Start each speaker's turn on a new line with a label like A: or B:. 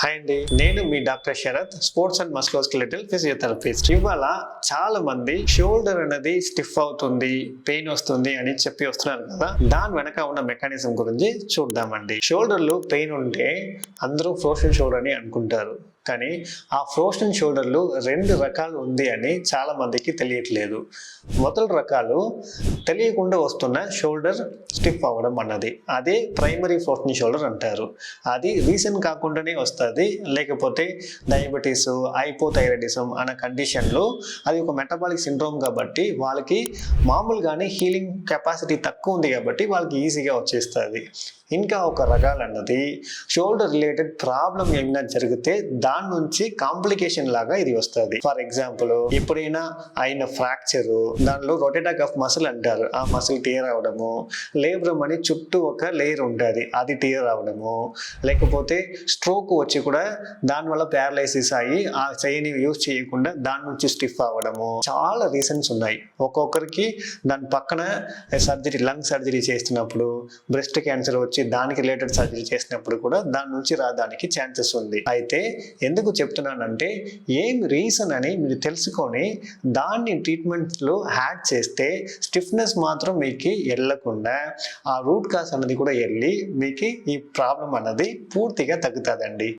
A: Hi అండి, నేను మీ doctor Sharath, sports and musculoskeletal physiotherapist. ఇవాళ చాలా మంది షోల్డర్ అనేది స్టిఫ్ అవుతుంది, పెయిన్ వస్తుంది అని చెప్పి వస్తున్నారు కదా. దాని వెనక ఉన్న మెకానిజం గురించి చూద్దామండి. షోల్డర్లో పెయిన్ ఉంటే అందరూ ఫ్రోజన్ షోల్డర్ అని అనుకుంటారు, కానీ ఆ ఫ్రోజన్ షోల్డర్లు రెండు రకాలు ఉంది అని చాలా మందికి తెలియట్లేదు. మొదటి రకాలు తెలియకుండా వస్తున్న షోల్డర్ స్టిఫ్ అవ్వడం అన్నది, అదే ప్రైమరీ ఫ్రోజన్ షోల్డర్ అంటారు. అది రీసెంట్ కాకుండానే వస్తుంది, లేకపోతే డయాబెటీస్, హైపోథైరాయిడిజం అనే కండిషన్లో అది ఒక మెటబాలిక్ సిండ్రోమ్ కాబట్టి వాళ్ళకి మామూలుగానే హీలింగ్ కెపాసిటీ తక్కువ ఉంది కాబట్టి వాళ్ళకి ఈజీగా వచ్చేస్తుంది. ఇంకా ఒక రకాలు అన్నది షోల్డర్ రిలేటెడ్ ప్రాబ్లం ఏమైనా జరిగితే దాని నుంచి కాంప్లికేషన్ లాగా ఇది వస్తుంది. ఫర్ ఎగ్జాంపుల్, ఎప్పుడైనా అయిన ఫ్రాక్చరు, దానిలో రొటేటా కఫ్ మసిల్ అంటారు, ఆ మసిల్ టీయర్ అవడము, లేబ్రమ్ అని చుట్టూ ఒక లేయర్ ఉంటుంది, అది టీయర్ అవడము, లేకపోతే స్ట్రోక్ వచ్చి కూడా దానివల్ల ప్యారలైసిస్ అయ్యి ఆ చెయ్యిని యూజ్ చేయకుండా దాని నుంచి స్టిఫ్ అవ్వడము, చాలా రీజన్స్ ఉన్నాయి. ఒక్కొక్కరికి దాని పక్కన సర్జరీ, లంగ్ సర్జరీ చేస్తున్నప్పుడు, బ్రెస్ట్ క్యాన్సర్ వచ్చి దానికి రిలేటెడ్ సర్జరీ చేసినప్పుడు కూడా దాని నుంచి రావడానికి ఛాన్సెస్ ఉంది. అయితే ఎందుకు చెప్తున్నానంటే, ఏం రీజన్ అని మీరు తెలుసుకొని దాన్ని ట్రీట్మెంట్లో యాడ్ చేస్తే స్టిఫ్నెస్ మాత్రం మీకు వెళ్ళకుండా ఆ రూట్ కాజ్ అన్నది కూడా వెళ్ళి మీకు ఈ ప్రాబ్లం అన్నది పూర్తిగా తగ్గుతుందండి.